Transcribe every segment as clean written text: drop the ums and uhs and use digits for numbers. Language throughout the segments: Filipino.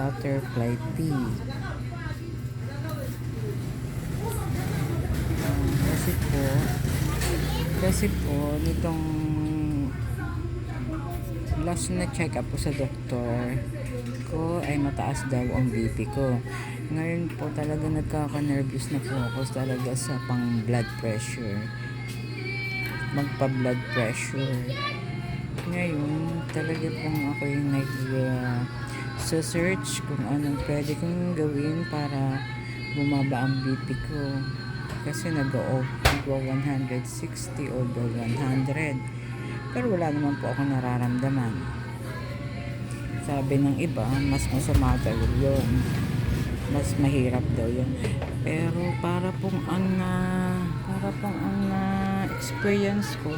butterfly pea. Kasi po nitong last na check up po sa doktor ko ay mataas daw ang BP ko. Ngayon po talaga nagkaka-nervous na po ako talaga sa pang blood pressure. Magpa blood pressure. Ngayon talaga pong ako yung search kung anong pwede kong gawin para bumaba ang BP ko. Kasi nag-over 160 over 100. Pero wala naman po ako nararamdaman. Sabi ng iba, mas masama daw yun. Mas mahirap daw yun. Pero para pong ang experience ko,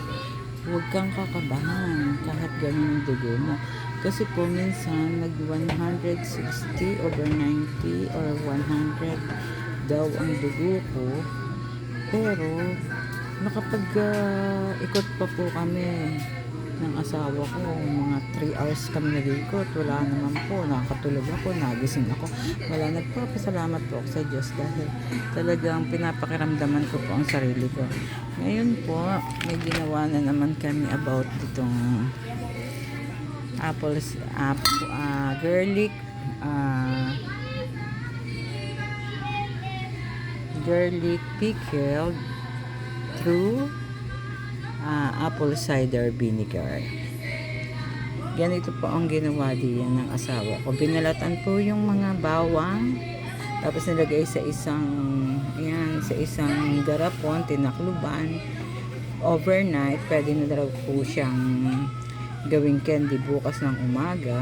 huwag kang kakabahan kahit ganun yung dugo mo. Kasi po minsan nag 160 over 90 or 100 daw ang dugo ko. Pero ikot pa po kami ng asawa ko, mga 3 hours kami nag-ikot, wala naman po, nakatulog ako, nagising ako, wala. Nagpapasalamat po ako sa Diyos dahil talagang pinapakiramdaman ko po ang sarili ko. Ngayon po may ginawa na naman kami about itong garlic pickled through apple cider vinegar. Ganito po ang ginawa diyan ng asawa ko. Binalatan po yung mga bawang, tapos nilagay sa isang garapon, tinakluban overnight. Pwede na daw po siyang gawing candy bukas ng umaga.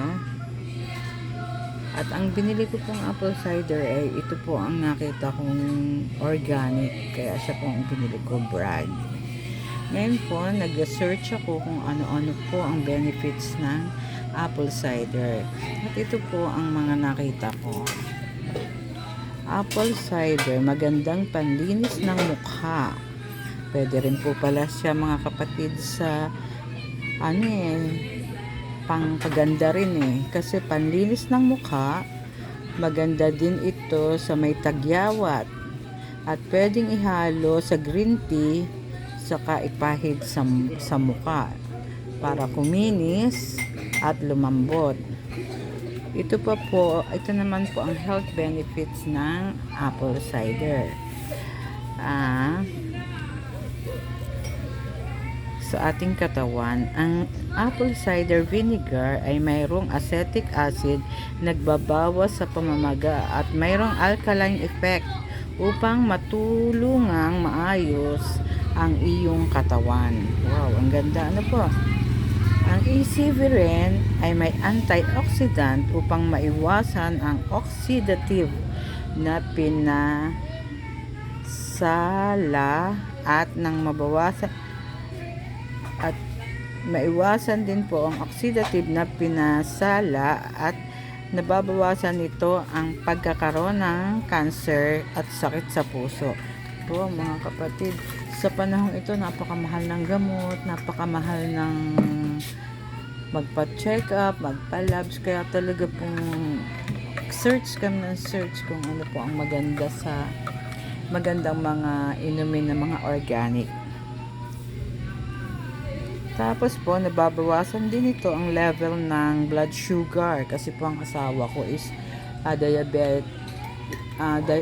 At ang binili ko pong apple cider ay ito po ang nakita kong organic, kaya siya po ang binili ko, brand. Ngayon po, nag-search ako kung ano-ano po ang benefits ng apple cider. At ito po ang mga nakita ko. Apple cider, magandang panlinis ng mukha. Pwede rin po pala siya, mga kapatid, sa pangpaganda rin kasi panlinis ng mukha. Maganda din ito sa may tagyawat. At pwedeng ihalo sa green tea saka ipahid sa mukha para kuminis at lumambot. Ito naman po ang health benefits ng apple cider. Sa ating katawan, ang apple cider vinegar ay mayroong acetic acid, nagbabawas sa pamamaga at mayroong alkaline effect upang matulungang maayos ang iyong katawan. Wow, ang ganda. Ano po? Ang E-Severin ay may antioxidant upang maiwasan ang oxidative na pinasala at maiwasan din po ang oxidative na pinasala at nababawasan nito ang pagkakaroon ng cancer at sakit sa puso. Po mga kapatid, sa panahong ito napakamahal ng gamot, napakamahal ng magpa-check up, magpa-labs, kaya talaga pong search kung ano po ang magandang mga inumin na mga organic. Tapos po, nababawasan din ito ang level ng blood sugar kasi po ang asawa ko is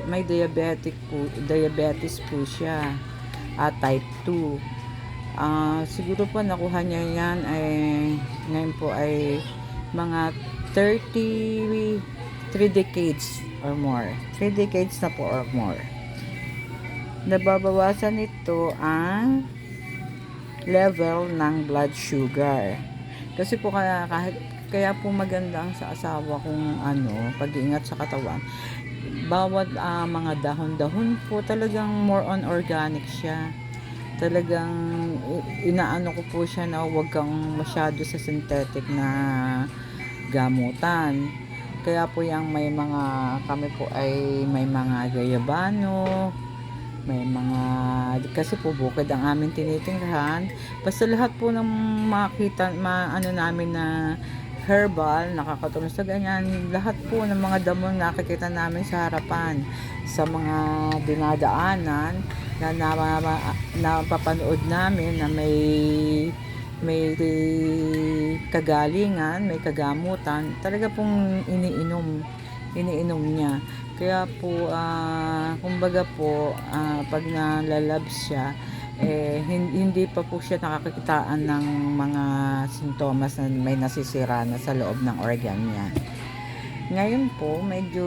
may diabetes po siya, type 2. Siguro po nakuha niya yan ngayon po ay mga 3 decades or more. 3 decades na po or more. Nababawasan ito ang level ng blood sugar. Kasi po kaya po maganda ang sa asawa kong pag-iingat sa katawan. Bawat mga dahon-dahon po talagang more on organic siya. Talagang inaano ko po siya na huwag kang masyado sa synthetic na gamutan. Kaya po kami po ay may mga gayabano, may mga, kasi po bukid ang aming tinitingnan. Basta lahat po ng namin na herbal, nakakatulong sa ganyan. Lahat po ng mga damo na nakikita namin sa harapan, sa mga dinadaanan na napapanood namin na may kagalingan, may kagamutan, talaga pong iniinom niya. Kaya po, kumbaga po, pag nalalabs siya, hindi pa po siya nakakakitaan ng mga sintomas na may nasisira na sa loob ng organ niya. Ngayon po, medyo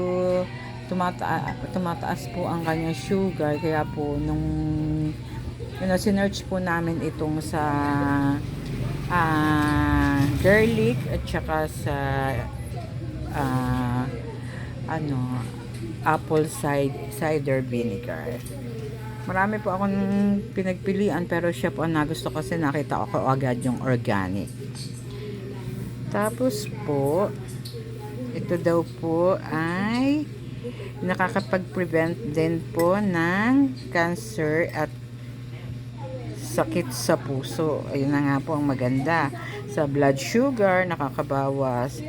tumataas po ang kanyang sugar, kaya po nung sinearch po namin itong sa garlic at saka sa apple cider vinegar. Marami po akong pinagpilian, pero siya po ang nagusto kasi nakita ako agad yung organic. Tapos po, ito daw po ay nakakapag-prevent din po ng cancer at sakit sa puso. Ayun na nga po ang maganda. Sa blood sugar, nakakabawas.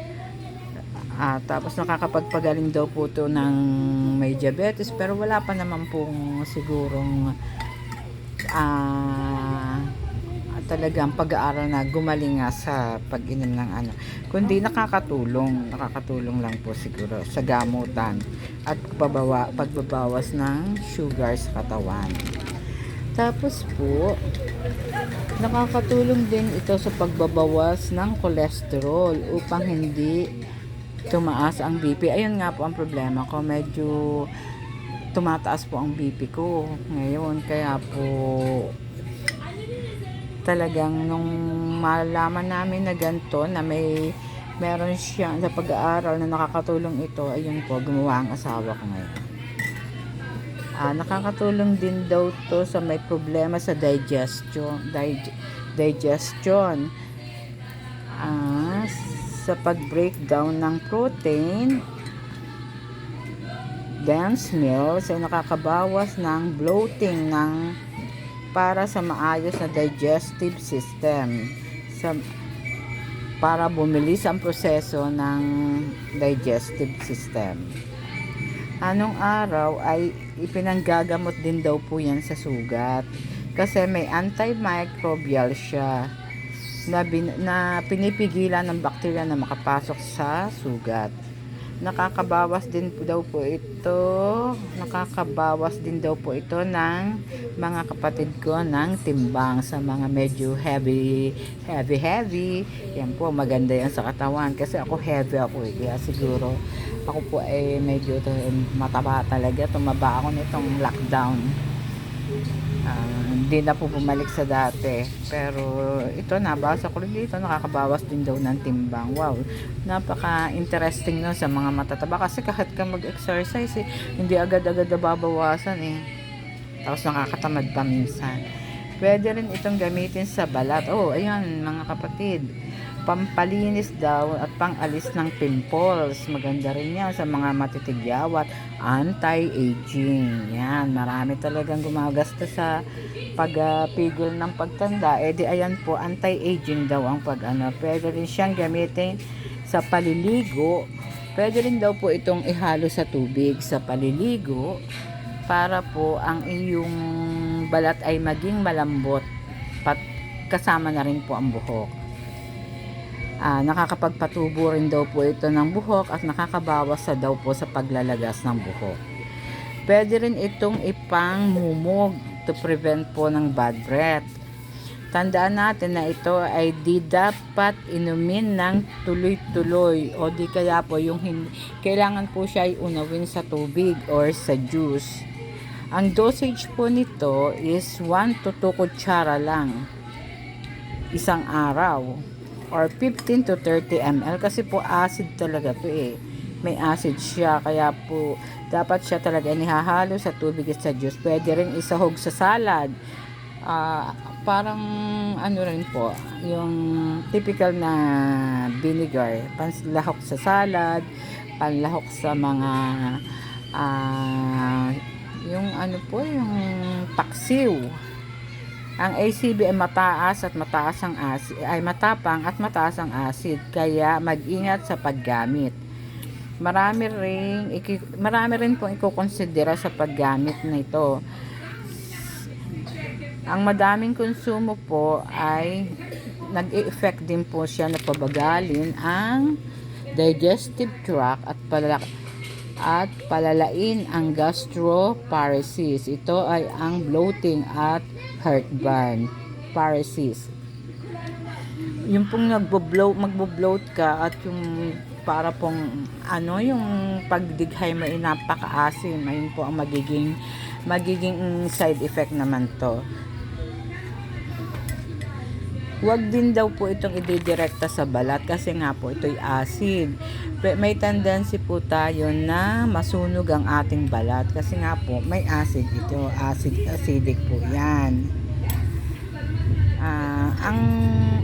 Tapos nakakapagpagaling daw po ito ng may diabetes, pero wala pa naman pong sigurong talagang pag-aaral na gumaling nga sa pag-inom ng kundi nakakatulong lang po siguro sa gamutan at pagbabawas ng sugar sa katawan. Tapos po, nakakatulong din ito sa pagbabawas ng cholesterol upang hindi tumaas ang BP. Ayun nga po ang problema ko, medyo tumataas po ang BP ko ngayon, kaya po talagang nung malaman namin na ganito, na meron siya sa pag-aaral na nakakatulong ito, ayun po, gumawa ang asawa ko ngayon. Nakakatulong din daw to sa may problema sa digestion sa pag-breakdown ng protein, dense meals, ay nakakabawas ng bloating para sa maayos na digestive system, para bumilis ang proseso ng digestive system. Anong araw ay ipinanggagamot din daw po yan sa sugat, kasi may antimicrobial siya na pinipigilan ng bakterya na makapasok sa sugat. Nakakabawas din daw po ito ng mga kapatid ko ng timbang, sa mga medyo heavy. Yan po, maganda yan sa katawan, kasi ako heavy ako kaya siguro ako po ay medyo mataba talaga. Tumaba ako nitong lockdown. Hindi na po bumalik sa dati, pero ito, nabasa ko rin dito, nakakabawas din daw ng timbang. Wow, napaka interesting nun sa mga matataba, kasi kahit ka mag-exercise hindi agad-agad nababawasan tapos nakakatamad pa minsan. Pwede rin itong gamitin sa balat. Ayan mga kapatid, pampalinis daw at pangalis ng pimples. Maganda rin yan sa mga matitigyawat, anti-aging. Yan, marami talagang gumagasta sa pagpigil ng pagtanda. Ayan po, anti-aging daw ang Pwede rin siyang gamitin sa paliligo. Pwede rin daw po itong ihalo sa tubig sa paliligo, para po ang iyong balat ay maging malambot, kasama na rin po ang buhok. Nakakapagpatubo rin daw po ito ng buhok at nakakabawas daw po sa paglalagas ng buhok. Pwede rin itong ipangmumog to prevent po ng bad breath. Tandaan natin na ito ay di dapat inumin ng tuloy-tuloy, o di kaya po kailangan po siya ay unawin sa tubig or sa juice. Ang dosage po nito is 1 to 2 kutsara lang isang araw, or 15 to 30 ml, kasi po acid talaga to may acid siya, kaya po dapat siya talaga inihahalo sa tubig at sa juice. Pwede rin isahog sa salad, parang rin po yung typical na vinegar, panlahok sa salad, panlahok sa mga yung yung paksiw. Ang ACV ay mataas at mataas ang acid, ay matapang at mataas ang acid, kaya mag-ingat sa paggamit. Marami rin pong ikokonsidera sa paggamit nito. Ang madaming konsumo po ay nag-e-effect din po siya na pabagalin ang digestive tract at palalain ang gastroparesis. Ito ay ang bloating at heartburn paresis. Yung pong magbo-bloat ka at yung para pong yung pagdighay mo ay napaka-asim, ayun po ang magiging side effect naman to. Huwag din daw po itong ididirekta sa balat kasi nga po ito'y acid. May tendency po tayo na masunog ang ating balat kasi nga po may acid ito. Acidic po yan.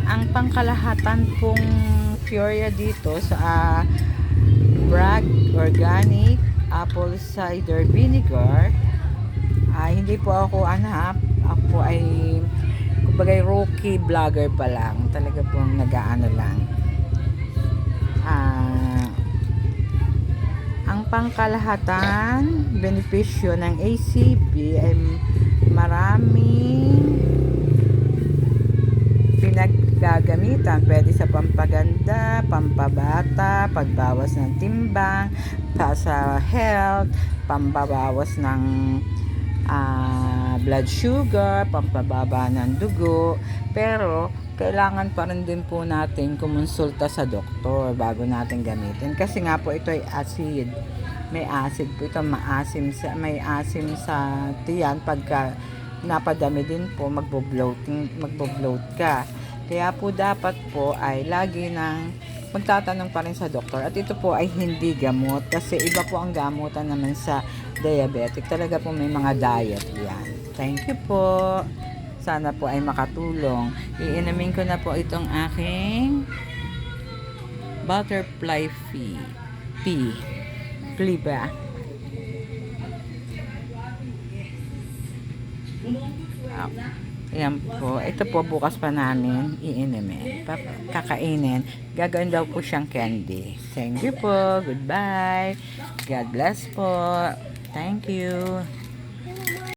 Ang pangkalahatan pong Furia dito sa Bragg Organic Apple Cider Vinegar hindi po ako ako ay kumbaga rookie vlogger pa lang, talaga pong nag-aano lang. Ang pangkalahatan benepisyo ng ACV ay maraming pinaggagamitan. Pwede sa pampaganda, pampabata, pagbawas ng timbang, sa health, pambabawas ng blood sugar, pampababa ng dugo. Pero kailangan pa rin din po natin kumonsulta sa doktor bago natin gamitin kasi nga po ito ay acid. May acid po ito, may asim sa tiyan. Pagka napadami din po, magbo-bloat ka. Kaya po dapat po ay lagi nang magtatanong pa rin sa doktor. At ito po ay hindi gamot kasi iba po ang gamutan naman sa diabetic. Talaga po may mga diet yan. Thank you po. Sana po ay makatulong. Iinumin ko na po itong aking butterfly pea. Ba? Ayan po. Ito po bukas pa namin iinumin. Kakainin. Gagawin daw po siyang candy. Thank you po. Goodbye. God bless po. Thank you.